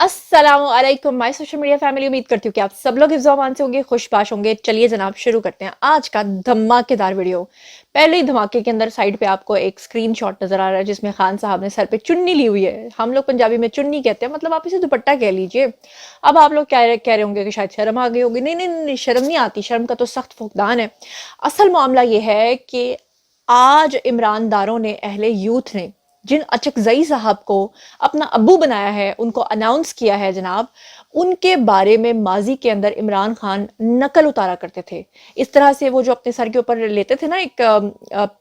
अस्सलाम वालेकुम my social media family. उम्मीद करती हूँ कि आप सब लोग हिफ्ज़ अमान से होंगे, खुशबाश होंगे। चलिए जनाब शुरू करते हैं आज का धमाकेदार वीडियो। पहले ही धमाके के अंदर साइड पे आपको एक स्क्रीनशॉट नजर आ रहा है जिसमें खान साहब ने सर पे चुन्नी ली हुई है। हम लोग पंजाबी में चुन्नी कहते हैं, मतलब आप इसे दुपट्टा कह लीजिए। अब आप लोग कह रहे होंगे कि शायद शर्म आ गई होगी। नहीं नहीं नहीं, शर्म नहीं आती, शर्म का तो सख्त फुकदान है। असल मामला ये है कि आज इमरानदारों ने, अहले यूथ ने जिन अचकजई साहब को अपना अब्बू बनाया है, उनको अनाउंस किया है जनाब, उनके बारे में माजी के अंदर इमरान खान नकल उतारा करते थे। इस तरह से वो जो अपने सर के ऊपर लेते थे ना, एक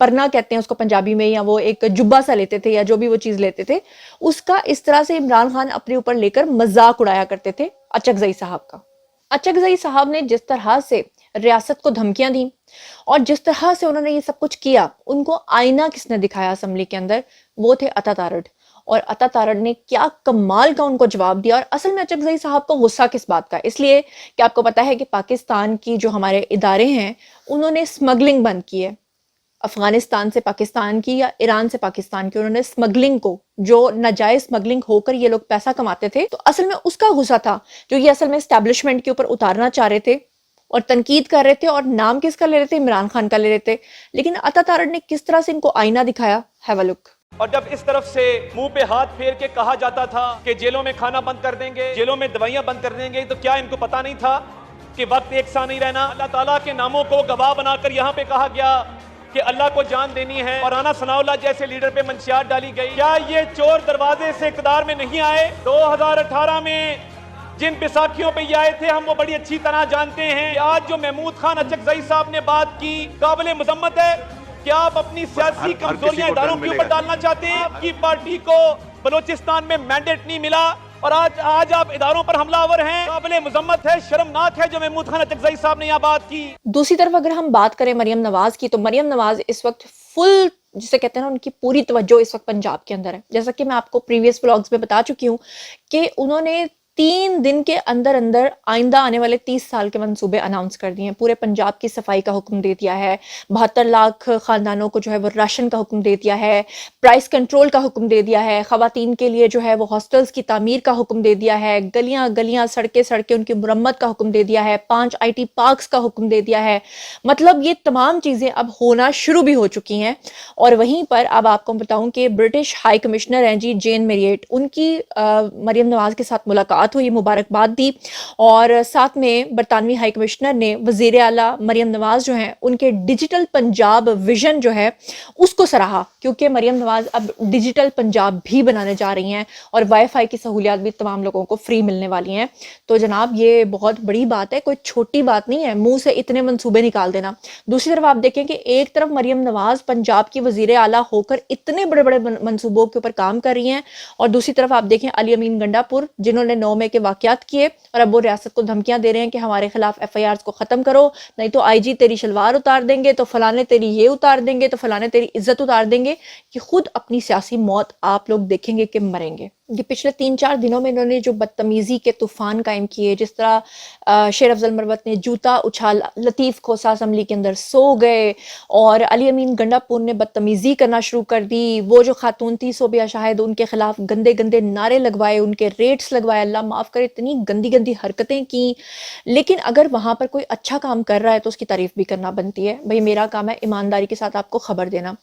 परना कहते हैं उसको पंजाबी में, या वो एक जुब्बा सा लेते थे, या जो भी वो चीज़ लेते थे, उसका इस तरह से इमरान खान अपने ऊपर लेकर मजाक उड़ाया करते थे अचकजई साहब का। अचकजई साहब ने जिस तरह से रियासत को धमकियां दी और जिस तरह से उन्होंने ये सब कुछ किया, उनको आईना किसने दिखाया असेंबली के अंदर? वो थे अता तारड़। और अता तारड़ ने क्या कमाल का उनको जवाब दिया। और असल में अचकजई साहब को गुस्सा किस बात का? इसलिए कि आपको पता है कि पाकिस्तान की जो हमारे इदारे हैं, उन्होंने स्मगलिंग बंद की है। अफगानिस्तान से पाकिस्तान की या ईरान से पाकिस्तान की, उन्होंने स्मगलिंग को, जो नाजायज स्मगलिंग होकर ये लोग पैसा कमाते थे, तो असल में उसका गुस्सा था जो ये असल में एस्टेब्लिशमेंट के ऊपर उतारना चाह रहे थे और तनकीद कर रहे थे। और नाम किसका ले रहे थे? इमरान खान का ले रहे थे। लेकिन अता तारड़ ने किस तरह से इनको आईना दिखाया, हैव अ लुक। और जब इस तरफ से मुंह पे हाथ फेर के कहा जाता था कि जेलों में खाना बंद कर देंगे, जेलों में दवाइयां बंद कर देंगे, तो क्या इनको पता नहीं था कि वक्त एक सा नहीं रहना? अल्लाह ताला के नामों को गवाह बनाकर यहाँ पे कहा गया कि अल्लाह को जान देनी है, और राना सनाउल्लाह जैसे लीडर पे मंशियात डाली गई। क्या ये चोर दरवाजे से इक़्तिदार में नहीं आए? 2018 में जिन बैसाखियों पे ये आए थे, हम वो बड़ी अच्छी तरह जानते हैं। आज जो महमूद खान अचकजई साहब ने बात की, काबिल मजम्मत है। क्या आप अपनी सियासी कमजोरियां इदारों के ऊपर डालना चाहते हैं? आपकी पार्टी को बलोचिस्तान में मैंडेट नहीं मिला और आज आप इदारों पर हमलावर हैं। काबिल मुजम्मत है, शर्मनाक है जो महमूद खान अचकजई साहब ने यहाँ बात की। दूसरी तरफ अगर हम बात करें मरियम नवाज की, तो मरियम नवाज इस वक्त फुल, जिसे कहते हैं ना, उनकी पूरी तवज्जो इस वक्त पंजाब के अंदर है। जैसा कि मैं आपको प्रीवियस व्लॉग्स में बता चुकी हूँ कि उन्होंने 3 दिन के अंदर अंदर आइंदा आने वाले 30 साल के मंसूबे अनाउंस कर दिए हैं। पूरे पंजाब की सफाई का हुक्म दे दिया है, 72 लाख खानदानों को जो है वो राशन का हुक्म दे दिया है, प्राइस कंट्रोल का हुक्म दे दिया है, खवातीन के लिए जो है वो हॉस्टल्स की तामीर का हुक्म दे दिया है, गलियां गलियां सड़कें सड़कें उनकी मुरम्मत का हुक्म दे दिया है, 5 IT पार्क्स का हुक्म दे दिया है। मतलब ये तमाम चीज़ें अब होना शुरू भी हो चुकी हैं। और वहीं पर अब आपको बताऊं कि ब्रिटिश हाई कमिश्नर हैं जी, जेन मेरिएट, उनकी मरियम नवाज के साथ मुलाकात हुई, मुबारकबाद दी। और साथ में बरतानवी हाई कमिश्नर ने वजीर आला मरियम नवाज जो हैं, उनके डिजिटल पंजाब विजन जो है उसको सराहा, क्योंकि मरियम नवाज अब डिजिटल पंजाब भी बनाने जा रही हैं और वाईफाई की सहूलियात भी तमाम लोगों को फ्री मिलने वाली हैं। तो जनाब ये बहुत बड़ी बात है, कोई छोटी बात नहीं है मुंह से इतने मंसूबे निकाल देना। दूसरी तरफ आप देखें कि एक तरफ मरियम नवाज पंजाब की वजीर आला होकर इतने बड़े बड़े मंसूबों के ऊपर काम कर रही हैं, और दूसरी तरफ आप देखें अली अमीन गंडापुर, जिन्होंने 9 मई के वाकयात किए और अब वो रियासत को धमकियां दे रहे हैं कि हमारे खिलाफ FIRs को खत्म करो, नहीं तो IG तेरी शलवार उतार देंगे, तो फलाने तेरी ये उतार देंगे, तो फलाने तेरी इज्जत उतार देंगे। कि खुद अपनी सियासी मौत आप लोग देखेंगे कि मरेंगे। ये पिछले 3-4 दिनों में इन्होंने जो बदतमीजी के तूफान कायम किए, जिस तरह शेर अफजल मरवत ने जूता उछाला, लतीफ खोसा असेंबली के अंदर सो गए, और अली अमीन गंडापुर ने बदतमीजी करना शुरू कर दी। वो जो खातून थी सोबिया शाहिद, उनके खिलाफ गंदे गंदे नारे लगवाए, उनके रेट्स लगवाए, अल्लाह माफ़ करे, इतनी गंदी गंदी हरकतें की। लेकिन अगर वहाँ पर कोई अच्छा काम कर रहा है तो उसकी तारीफ भी करना बनती है। भाई मेरा काम है ईमानदारी के साथ आपको खबर देना।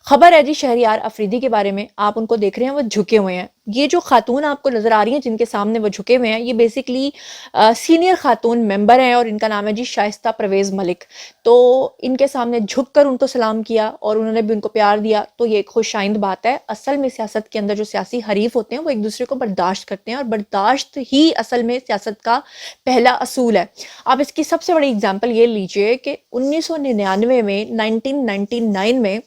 खबर है जी शहरियार अफरीदी के बारे में, आप उनको देख रहे हैं, वो झुके हुए हैं। ये जो खातून आपको नजर आ रही हैं जिनके सामने वो झुके हुए हैं, ये बेसिकली सीनियर खातून मेंबर हैं और इनका नाम है जी शाइस्ता परवेज मलिक। तो इनके सामने झुककर उनको सलाम किया और उन्होंने भी उनको प्यार दिया, तो ये एक खुशाइंद बात है। असल में सियासत के अंदर जो सियासी हरीफ होते हैं वो एक दूसरे को बर्दाश्त करते हैं, और बर्दाश्त ही असल में सियासत का पहला असूल है। आप इसकी सबसे बड़ी एग्जाम्पल ये लीजिए कि 1999 में 1999 में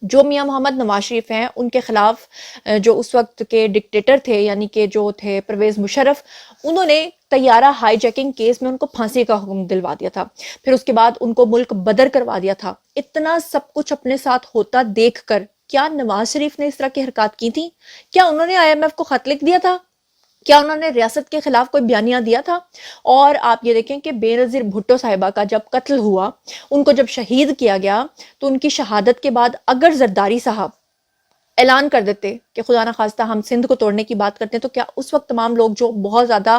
जो मियां मोहम्मद नवाज शरीफ हैं, उनके खिलाफ जो उस वक्त के डिक्टेटर थे, यानी कि जो थे परवेज मुशर्रफ, उन्होंने तैयारा हाईजैकिंग केस में उनको फांसी का हुक्म दिलवा दिया था। फिर उसके बाद उनको मुल्क बदर करवा दिया था। इतना सब कुछ अपने साथ होता देखकर क्या नवाज शरीफ ने इस तरह की हरकत की थी? क्या उन्होंने IMF को खत लिख दिया था? क्या उन्होंने रियासत के खिलाफ कोई बयानिया दिया था? और आप ये देखें कि बेनज़ीर भुट्टो साहिबा का जब कत्ल हुआ, उनको जब शहीद किया गया, तो उनकी शहादत के बाद अगर जरदारी साहब اعلان کر دیتے کہ خدا نخواستہ ہم سندھ کو توڑنے کی بات کرتے ہیں، تو کیا اس وقت تمام لوگ جو بہت زیادہ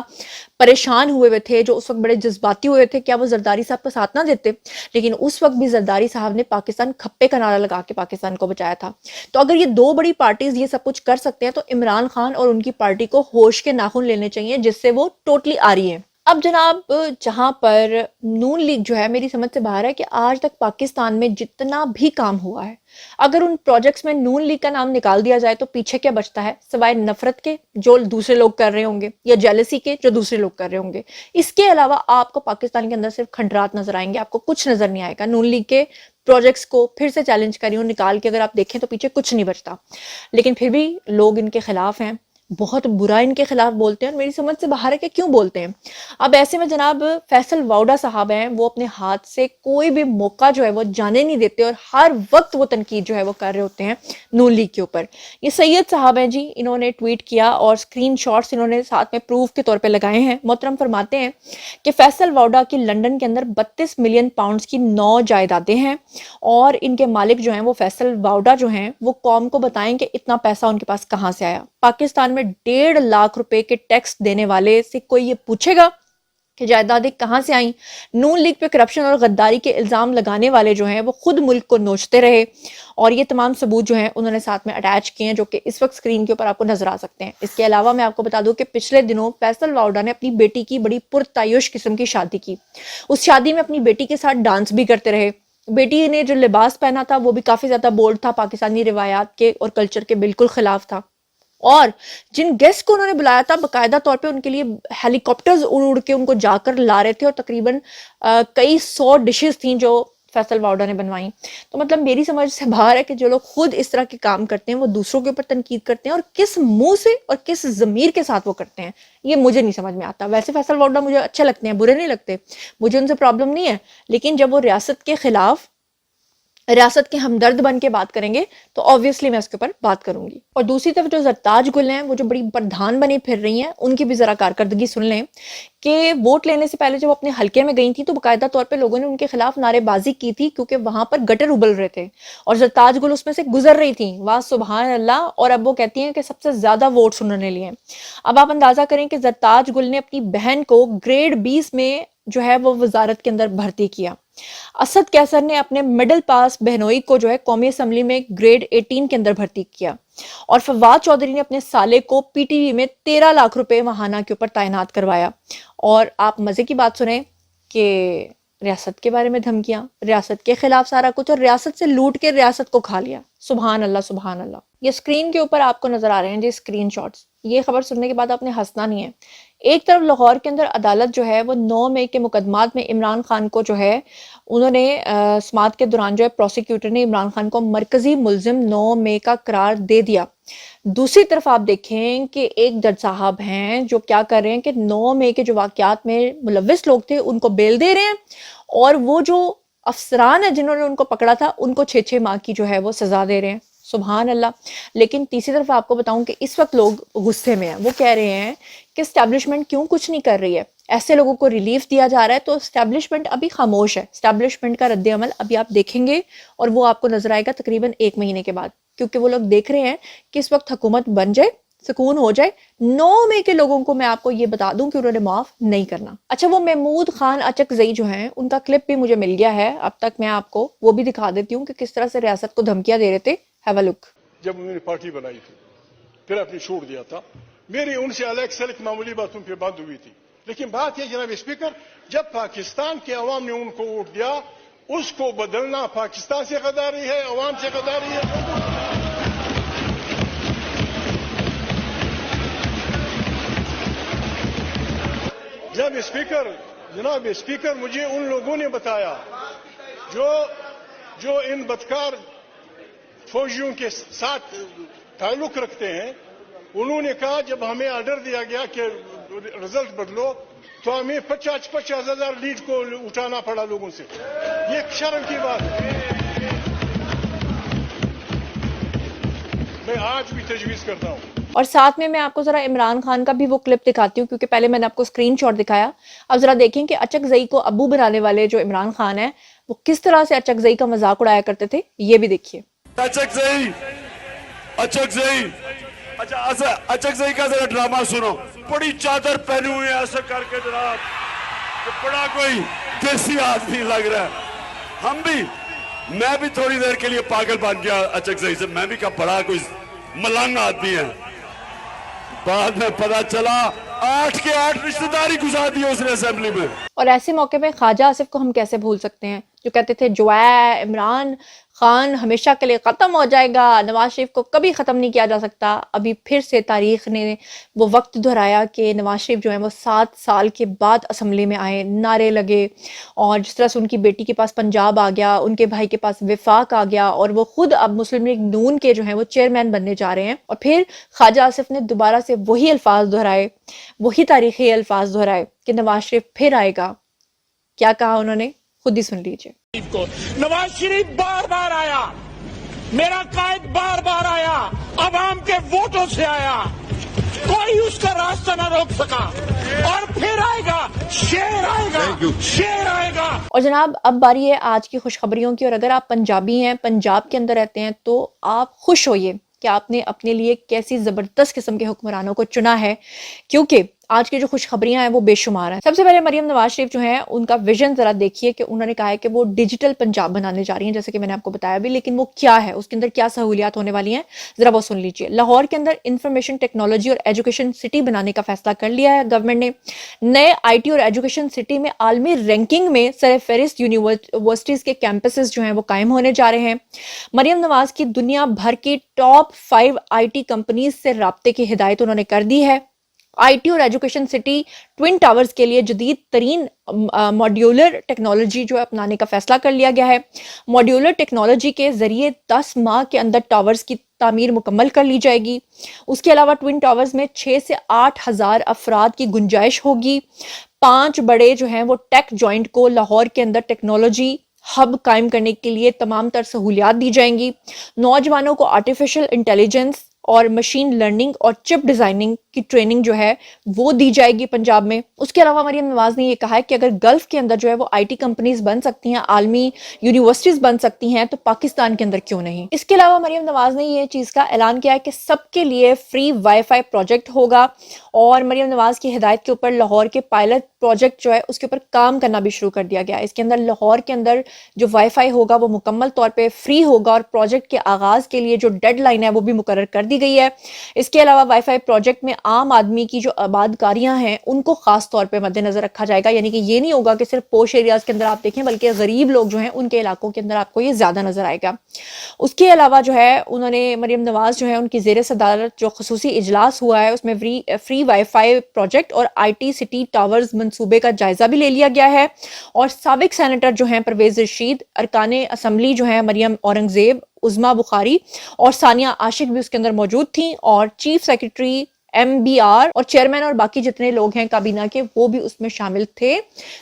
پریشان ہوئے تھے، جو اس وقت بڑے جذباتی ہوئے تھے، کیا وہ زرداری صاحب کا ساتھ نہ دیتے؟ لیکن اس وقت بھی زرداری صاحب نے پاکستان کھپے کا نعرہ لگا کے پاکستان کو بچایا تھا۔ تو اگر یہ دو بڑی پارٹیز یہ سب کچھ کر سکتے ہیں تو عمران خان اور ان کی پارٹی کو ہوش کے ناخن لینے چاہیے، جس سے وہ ٹوٹلی آ رہی ہیں۔ اب جناب جہاں پر نون لیگ جو ہے میری سمجھ سے باہر ہے کہ آج تک پاکستان میں جتنا بھی کام ہوا ہے، اگر ان پروجیکٹس میں نون لیگ کا نام نکال دیا جائے تو پیچھے کیا بچتا ہے سوائے نفرت کے جو دوسرے لوگ کر رہے ہوں گے، یا جیلسی کے جو دوسرے لوگ کر رہے ہوں گے۔ اس کے علاوہ آپ کو پاکستان کے اندر صرف کھنڈرات نظر آئیں گے، آپ کو کچھ نظر نہیں آئے گا۔ نون لیگ کے پروجیکٹس کو پھر سے چیلنج کری ہوں نکال کے اگر آپ دیکھیں تو پیچھے کچھ نہیں بچتا، لیکن پھر بھی لوگ ان کے خلاف ہیں، بہت برا ان کے خلاف بولتے ہیں، اور میری سمجھ سے باہر ہے کہ کیوں بولتے ہیں۔ اب ایسے میں جناب فیصل واؤڈا صاحب ہیں، وہ اپنے ہاتھ سے کوئی بھی موقع جو ہے وہ جانے نہیں دیتے، اور ہر وقت وہ تنقید جو ہے وہ کر رہے ہوتے ہیں نون لیگ کے اوپر۔ یہ سید صاحب ہیں جی، انہوں نے ٹویٹ کیا اور اسکرین شاٹس انہوں نے ساتھ میں پروف کے طور پہ لگائے ہیں۔ محترم فرماتے ہیں کہ فیصل واؤڈا کی لنڈن کے اندر 32 ملین پاؤنڈز کی 9 جائیدادیں ہیں، اور ان کے مالک جو ہیں وہ فیصل واؤڈا جو ہیں وہ قوم کو بتائیں کہ اتنا پیسہ ان کے پاس کہاں سے آیا۔ پاکستان میں 1.5 لاکھ روپے کے ٹیکس دینے والے سے کوئی یہ پوچھے گا کہ جائیدادیں کہاں سے آئیں؟ نون لیگ پہ کرپشن اور غداری کے الزام لگانے والے جو ہیں وہ خود ملک کو نوچتے رہے، اور یہ تمام ثبوت جو ہیں انہوں نے ساتھ میں اٹیچ کیے ہیں، جو کہ اس وقت سکرین کے اوپر آپ کو نظر آ سکتے ہیں۔ اس کے علاوہ میں آپ کو بتا دوں کہ پچھلے دنوں فیصل واؤڈا نے اپنی بیٹی کی بڑی پرتعیش قسم کی شادی کی۔ اس شادی میں اپنی بیٹی کے ساتھ ڈانس بھی کرتے رہے۔ بیٹی نے جو لباس پہنا تھا وہ بھی کافی زیادہ بولڈ تھا، پاکستانی روایات کے اور کلچر کے بالکل خلاف تھا، اور جن گیسٹ کو انہوں نے بلایا تھا باقاعدہ طور پہ ان کے لیے ہیلی کاپٹرز اڑ اڑ کے ان کو جا کر لا رہے تھے، اور تقریباً کئی 100 ڈشز تھیں جو فیصل واؤڈا نے بنوائیں۔ تو مطلب میری سمجھ سے باہر ہے کہ جو لوگ خود اس طرح کے کام کرتے ہیں وہ دوسروں کے اوپر تنقید کرتے ہیں، اور کس منہ سے اور کس ضمیر کے ساتھ وہ کرتے ہیں یہ مجھے نہیں سمجھ میں آتا۔ ویسے فیصل واؤڈا مجھے اچھے لگتے ہیں، برے نہیں لگتے، مجھے ان سے پرابلم نہیں ہے، لیکن جب وہ ریاست کے خلاف، ریاست کے ہمدرد بن کے بات کریں گے تو آبویسلی میں اس کے اوپر بات کروں گی۔ اور دوسری طرف جو زرتاج گل ہیں، وہ جو بڑی پردھان بنی پھر رہی ہیں، ان کی بھی ذرا کارکردگی سن لیں کہ ووٹ لینے سے پہلے جب اپنے حلقے میں گئی تھی تو باقاعدہ طور پہ لوگوں نے ان کے خلاف نعرے بازی کی تھی، کیونکہ وہاں پر گٹر ابل رہے تھے اور زرتاج گل اس میں سے گزر رہی تھیں، واہ سبحان اللہ، اور اب وہ کہتی ہیں کہ سب سے زیادہ ووٹس انہوں نے لیے۔ اب آپ اندازہ کریں کہ زرتاج گل نے اپنی بہن کو گریڈ 20 میں جو ہے وہ وزارت کے اندر بھرتی کیا۔ اسد کیسر نے اپنے مڈل پاس بہنوئی کو جو ہے قومی اسمبلی میں گریڈ 18 کے اندر بھرتی کیا، اور فواد چودھری نے اپنے سالے کو پی ٹی وی میں 13 لاکھ روپے ماہانہ کے اوپر تعینات کروایا۔ اور آپ مزے کی بات سنیں کہ ریاست کے بارے میں دھمکیاں، ریاست کے خلاف سارا کچھ، اور ریاست سے لوٹ کے ریاست کو کھا لیا۔ سبحان اللہ سبحان اللہ۔ یہ سکرین کے اوپر آپ کو نظر آ رہے ہیں جی سکرین شاٹس۔ یہ خبر سننے کے بعد آپ نے ہنسنا نہیں ہے۔ ایک طرف لاہور کے اندر عدالت جو ہے وہ 9 مئی کے مقدمات میں عمران خان کو جو ہے انہوں نے سماعت کے دوران جو ہے پروسیکیوٹر نے عمران خان کو مرکزی ملزم 9 مئی کا قرار دے دیا۔ دوسری طرف آپ دیکھیں کہ ایک جج صاحب ہیں جو کیا کر رہے ہیں کہ 9 مئی کے جو واقعات میں ملوث لوگ تھے ان کو بیل دے رہے ہیں، اور وہ جو افسران ہیں جنہوں نے ان کو پکڑا تھا ان کو 6 ماہ کی جو ہے وہ سزا دے رہے ہیں۔ سبحان اللہ۔ لیکن تیسری طرف آپ کو بتاؤں کہ اس وقت لوگ غصے میں ہیں، وہ کہہ رہے ہیں کہ اسٹیبلشمنٹ کیوں کچھ نہیں کر رہی ہے، ایسے لوگوں کو ریلیف دیا جا رہا ہے، تو اسٹیبلشمنٹ ابھی خاموش ہے۔ اسٹیبلشمنٹ کا رد عمل ابھی آپ دیکھیں گے، اور وہ آپ کو نظر آئے گا تقریباً 1 مہینے کے بعد، کیونکہ وہ لوگ دیکھ رہے ہیں کہ اس وقت حکومت بن جائے، سکون ہو جائے۔ 9 مئی کے لوگوں کو میں آپ کو یہ بتا دوں کہ انہوں نے معاف نہیں کرنا۔ اچھا، وہ محمود خان اچک زئی جو ہیں ان کا کلپ بھی مجھے مل گیا ہے، اب تک میں آپ کو وہ بھی دکھا دیتی ہوں کہ کس طرح سے ریاست کو دھمکیاں دے رہے تھے۔ ہیو اے لک۔ جب انہوں نے پارٹی بنائی تھی پھر اپنی چھوڑ دیا تھا، میری ان سے الگ سلک معمولی باتوں پہ بند ہوئی تھی، لیکن بات یہ جناب اسپیکر، جب پاکستان کے عوام نے ان کو ووٹ دیا، اس کو بدلنا پاکستان سے غداری ہے، عوام سے غداری ہے۔ جناب اسپیکر مجھے ان لوگوں نے بتایا جو ان بدکار فوجیوں کے ساتھ تعلق رکھتے ہیں، انہوں نے کہا جب ہمیں آرڈر دیا گیا کہ رزلٹ بدلو تو ہمیں 50 ہزار لیڈ کو اٹھانا پڑا لوگوں سے۔ یہ ایک شرم کی بات ہے۔ میں آج بھی تجویز کرتا ہوں۔ اور ساتھ میں آپ کو ذرا عمران خان کا بھی وہ کلپ دکھاتی ہوں، کیونکہ پہلے میں نے آپ کو اسکرین شاٹ دکھایا، اب ذرا دیکھیں کہ اچک زئی کو ابو بنانے والے جو عمران خان ہیں وہ کس طرح سے اچک زئی کا مذاق اڑایا کرتے تھے، یہ بھی دیکھیے۔ اچک زئی अचकजई, अच्छा अचकजई का जरा ड्रामा सुनो, बड़ी चादर पहनी हुई है ऐसे करके जनाब, तो बड़ा कोई देसी आदमी लग रहा है। हम भी, मैं भी थोड़ी देर के लिए पागल बन गया अचकजई से, मैं भी कहा बड़ा कोई मलंग आदमी है। बाद में पता चला 8 के 8 रिश्तेदारी घुसा दी उसने असेंबली में। और ऐसे मौके पे ख्वाजा आसिफ को हम कैसे भूल सकते हैं, जो कहते थे जो है इमरान खान हमेशा के लिए ख़त्म हो जाएगा, नवाज शरीफ को कभी ख़त्म नहीं किया जा सकता। अभी फिर से तारीख़ ने वो वक्त दोहराया कि नवाज शरीफ जो है वो 7 साल के बाद असम्बली में आए, नारे लगे, और जिस तरह से उनकी बेटी के पास पंजाब आ गया, उनके भाई के पास विफाक आ गया, और वो खुद अब मुस्लिम लीग नून के जो हैं वो चेयरमैन बनने जा रहे हैं। और फिर ख्वाजा आसिफ ने दोबारा से वही अल्फाज दोहराए, वही तारीख़ी अल्फाज दोहराए कि नवाज शरीफ फिर आएगा। क्या कहा उन्होंने, खुद ही सुन लीजिए। नवाज शरीफ बार बार आया, मेरा कायद बार बार आया, अवाम के वोटों से आया, कोई उसका रास्ता ना रोक सका, और फिर आएगा, शेर आएगा, शेर आएगा। और जनाब अब बारी है आज की खुशखबरियों की, और अगर आप पंजाबी हैं, पंजाब के अंदर रहते हैं, तो आप खुश होइए कि आपने अपने लिए कैसी ज़बरदस्त किस्म के हुक्मरानों को चुना है, क्योंकि आज की जो खुशखबरियां हैं वो बेशुमार हैं। सबसे पहले मरियम नवाज शरीफ जो हैं उनका विजन ज़रा देखिए कि उन्होंने कहा है कि वो डिजिटल पंजाब बनाने जा रही हैं, जैसे कि मैंने आपको बताया भी, लेकिन वो क्या है, उसके अंदर क्या सहूलियात होने वाली हैं, ज़रा वो सुन लीजिए। लाहौर के अंदर इंफॉर्मेशन टेक्नोलॉजी और एजुकेशन सिटी बनाने का फैसला कर लिया है गवर्नमेंट ने। नए IT और एजुकेशन सिटी में आलमी रैंकिंग में सरफहरिस्त यूनिवर्सिटीज़ के कैंपसेस जो हैं वो कायम होने जा रहे हैं। मरियम नवाज की दुनिया भर की टॉप 5 IT कंपनीज से राब्ते की हिदायत उन्होंने कर दी है। IT और एजुकेशन सिटी ट्विन टावर्स के लिए जदीद तरीन मॉड्यूलर टेक्नोलॉजी जो है अपनाने का फैसला कर लिया गया है। मॉड्यूलर टेक्नोलॉजी के जरिए 10 माह के अंदर टावर्स की तामीर मुकम्मल कर ली जाएगी। उसके अलावा ट्विन टावर्स में 6 से 8 हज़ार अफराद की गुंजाइश होगी। 5 बड़े जो हैं वो टेक जॉइंट को लाहौर के अंदर टेक्नोलॉजी हब कायम करने के लिए तमाम तर सहूलियात दी जाएंगी। नौजवानों को आर्टिफिशियल इंटेलिजेंस और मशीन लर्निंग और चिप डिज़ाइनिंग की ट्रेनिंग जो है वो दी जाएगी पंजाब में। उसके अलावा मरियम नवाज ने ये कहा है कि अगर गल्फ के अंदर जो है वो IT कंपनीज बन सकती हैं, आलमी यूनिवर्सिटीज़ बन सकती हैं, तो पाकिस्तान के अंदर क्यों नहीं। इसके अलावा मरियम नवाज ने ये चीज़ का ऐलान किया है कि सबके लिए फ्री वाईफाई प्रोजेक्ट होगा, और मरियम नवाज की हिदायत के ऊपर लाहौर के पायलट प्रोजेक्ट जो है उसके ऊपर काम करना भी शुरू कर दिया गया है। इसके अंदर लाहौर के अंदर जो वाईफाई होगा वो मुकम्मल तौर पे फ्री होगा, और प्रोजेक्ट के आगाज़ के लिए जो डेडलाइन है वो भी मुकर्रर कर दी गई है। इसके अलावा वाईफाई प्रोजेक्ट में आम आदमी की जो आबादकारियां हैं उनको खास तौर पे मद्देनजर रखा जाएगा, यानी कि ये नहीं होगा कि सिर्फ पोश एरियाज के अंदर आप देखें, बल्कि गरीब लोग जो हैं उनके इलाकों के अंदर आपको ये ज्यादा नजर आएगा। उसके अलावा जो है उन्होंने मरियम नवाज जो है उनकी ज़ेर सदारत जो खसूसी इजलास हुआ है उसमें फ्री वाईफाई प्रोजेक्ट और IT सिटी टावर्स मंसूबे का जायजा भी ले लिया गया है। और साबिक सेनेटर जो हैं परवेज रशीद, अरकाने असम्बली जो हैं मरियम औरंगजेब, उज़मा बुखारी और सानिया आशिक भी उसके अंदर मौजूद थी, और चीफ सेक्रेटरी MBR और चेयरमैन और बाकी जितने लोग हैं काबीना के वो भी उसमें शामिल थे।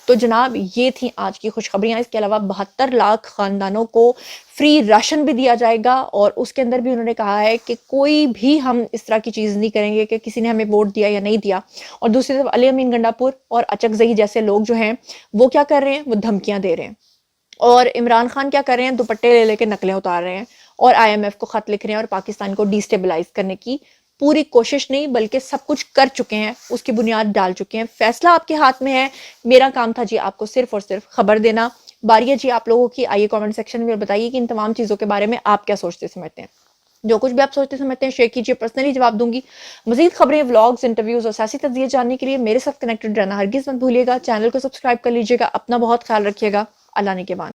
तो जनाब ये थी आज की खुशखबरियां। इसके अलावा 72 लाख खानदानों को फ्री राशन भी दिया जाएगा, और उसके अंदर भी उन्होंने कहा है कि कोई भी हम इस तरह की चीज़ नहीं करेंगे कि किसी ने हमें वोट दिया या नहीं दिया। और दूसरी तरफ अली अमीन गंडापुर और अचकजई जैसे लोग जो हैं वो क्या कर रहे हैं, वो धमकियां दे रहे हैं, और इमरान खान क्या कर रहे हैं, दुपट्टे ले लेके नकलें उतार रहे हैं, और IMF को खत लिख रहे हैं, और पाकिस्तान को डिस्टेबलाइज करने की पूरी कोशिश नहीं बल्कि सब कुछ कर चुके हैं, उसकी बुनियाद डाल चुके हैं। फैसला आपके हाथ में है, मेरा काम था जी आपको सिर्फ और सिर्फ खबर देना। बारी है जी आप लोगों की, आइए कमेंट सेक्शन में बताइए कि इन तमाम चीज़ों के बारे में आप क्या सोचते समझते हैं। जो कुछ भी आप सोचते समझते हैं शेयर कीजिए, पर्सनली जवाब दूंगी। मजीद खबरें, व्लॉग्स, इंटरव्यूज और सियासी तज्जिए जानने के लिए मेरे साथ कनेक्टेड रहना हरगिज़ मत भूलिएगा। चैनल को सब्सक्राइब कर लीजिएगा। अपना बहुत ख्याल रखिएगा। अल्लाह ने के बाद।